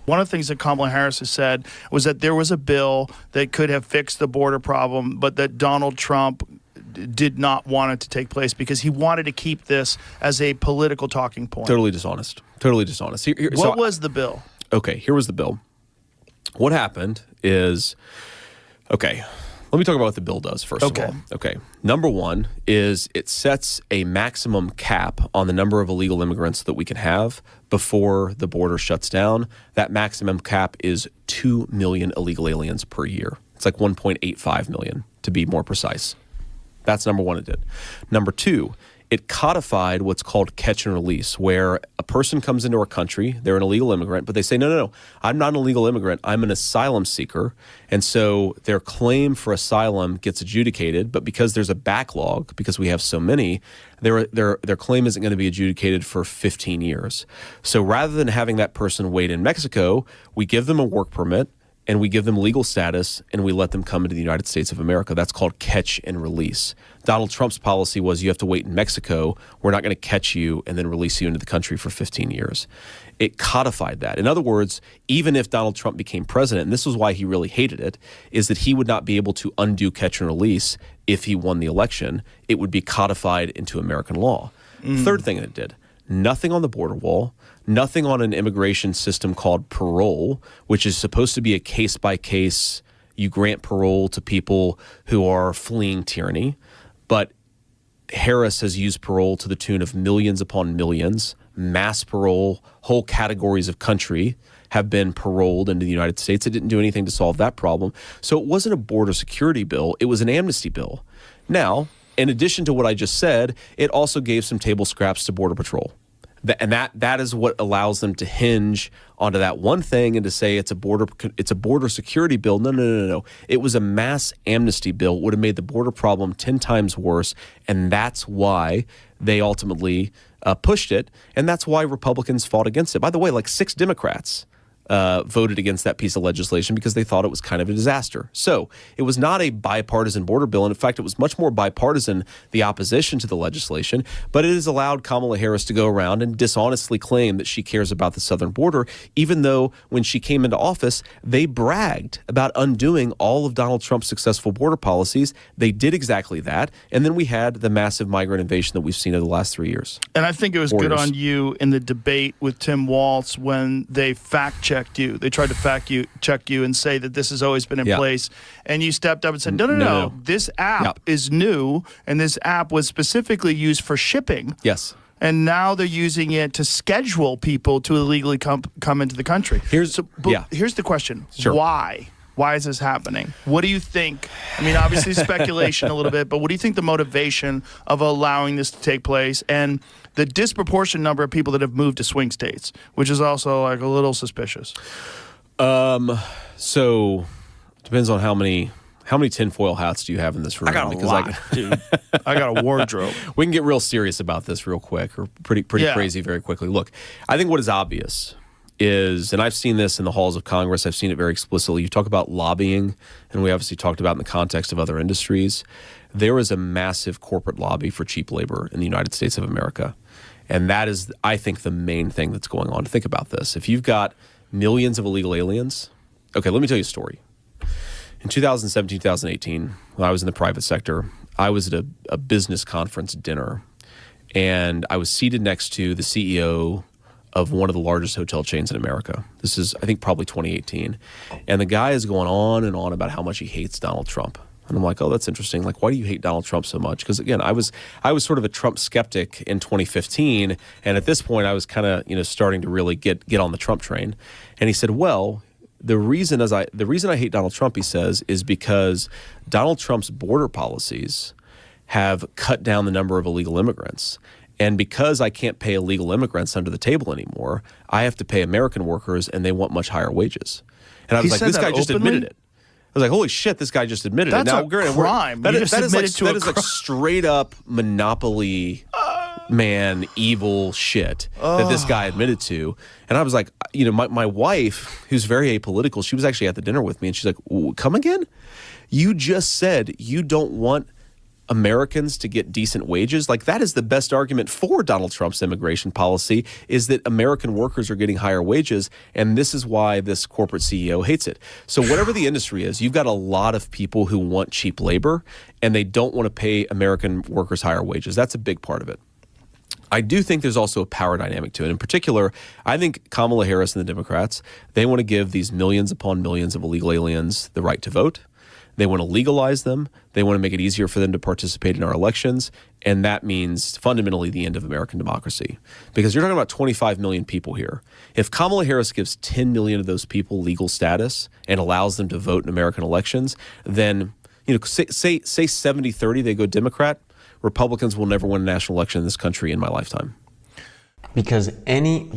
One of the things that Kamala Harris has said was that there was a bill that could have fixed the border problem, but that Donald Trump did not want it to take place because he wanted to keep this as a political talking point. Totally dishonest. Totally dishonest. What was the bill? Okay, here was the bill. What happened is, okay, let me talk about what the bill does first of all. Okay, number one is it sets a maximum cap on the number of illegal immigrants that we can have before the border shuts down. That maximum cap is 2 million illegal aliens per year. It's like 1.85 million to be more precise. That's number one it did. Number two, it codified what's called catch and release, where a person comes into our country, they're an illegal immigrant, but they say, no, I'm not an illegal immigrant, I'm an asylum seeker. And so their claim for asylum gets adjudicated, but because there's a backlog, because we have so many, their claim isn't going to be adjudicated for 15 years. So rather than having that person wait in Mexico, we give them a work permit, and we give them legal status, and we let them come into the United States of America. That's called catch and release. Donald Trump's policy was you have to wait in Mexico. We're not going to catch you and then release you into the country for 15 years. It codified that. In other words, even if Donald Trump became president, and this was why he really hated it, is that he would not be able to undo catch and release if he won the election. It would be codified into American law. Third thing that it did, nothing on the border wall, nothing on an immigration system called parole, which is supposed to be a case-by-case, you grant parole to people who are fleeing tyranny. But Harris has used parole to the tune of millions upon millions, mass parole, whole categories of country have been paroled into the United States. It didn't do anything to solve that problem. So it wasn't a border security bill, it was an amnesty bill. Now, in addition to what I just said, it also gave some table scraps to Border Patrol. And that is what allows them to hinge onto that one thing and to say it's a border security bill. No. It was a mass amnesty bill. It would have made the border problem 10 times worse, and that's why they ultimately pushed it, and that's why Republicans fought against it. By the way, like 6 Democrats voted against that piece of legislation because they thought it was kind of a disaster. So it was not a bipartisan border bill. And in fact, it was much more bipartisan, the opposition to the legislation. But it has allowed Kamala Harris to go around and dishonestly claim that she cares about the southern border, even though when she came into office, they bragged about undoing all of Donald Trump's successful border policies. They did exactly that. And then we had the massive migrant invasion that we've seen over the last 3 years. And I think it was good on you in the debate with Tim Walz when they fact-checked you. They tried to check you and say that this has always been in place. And you stepped up and said, no. This app is new, and this app was specifically used for shipping. Yes. And now they're using it to schedule people to illegally come into the country. Here's the question. Sure. Why? Why is this happening? What do you think? I mean, obviously speculation a little bit, but what do you think the motivation of allowing this to take place and the disproportionate number of people that have moved to swing states, which is also like a little suspicious? So depends on how many tinfoil hats do you have in this room? I got a lot, dude. I got a wardrobe. We can get real serious about this real quick, or pretty crazy very quickly. Look, I think what is obvious is, and I've seen this in the halls of Congress, I've seen it very explicitly. You talk about lobbying, and we obviously talked about in the context of other industries. There is a massive corporate lobby for cheap labor in the United States of America. And that is, I think, the main thing that's going on. Think about this. If you've got millions of illegal aliens, okay, let me tell you a story. In 2017, 2018, when I was in the private sector, I was at a business conference dinner, and I was seated next to the CEO of one of the largest hotel chains in America. This is, I think, probably 2018. And the guy is going on and on about how much he hates Donald Trump. And I'm like, oh, that's interesting. Like, why do you hate Donald Trump so much? Because again, I was sort of a Trump skeptic in 2015, and at this point, I was kind of starting to really get on the Trump train. And he said, well, the reason I hate Donald Trump, he says, is because Donald Trump's border policies have cut down the number of illegal immigrants. And because I can't pay illegal immigrants under the table anymore, I have to pay American workers, and they want much higher wages. And I was like, this guy just admitted it. I was like, holy shit, this guy just admitted it. Now, a crime. That is like straight up monopoly man evil shit that this guy admitted to. And I was like, my wife, who's very apolitical, she was actually at the dinner with me, and she's like, come again? You just said you don't want Americans to get decent wages, like that is the best argument for Donald Trump's immigration policy, is that American workers are getting higher wages, and this is why this corporate CEO hates it. So whatever the industry is, you've got a lot of people who want cheap labor, and they don't want to pay American workers higher wages. That's a big part of it. I do think there's also a power dynamic to it. In particular, I think Kamala Harris and the Democrats, they want to give these millions upon millions of illegal aliens the right to vote. They want to legalize them. They want to make it easier for them to participate in our elections. And that means fundamentally the end of American democracy. Because you're talking about 25 million people here. If Kamala Harris gives 10 million of those people legal status and allows them to vote in American elections, then say 70-30 they go Democrat, Republicans will never win a national election in this country in my lifetime. Because any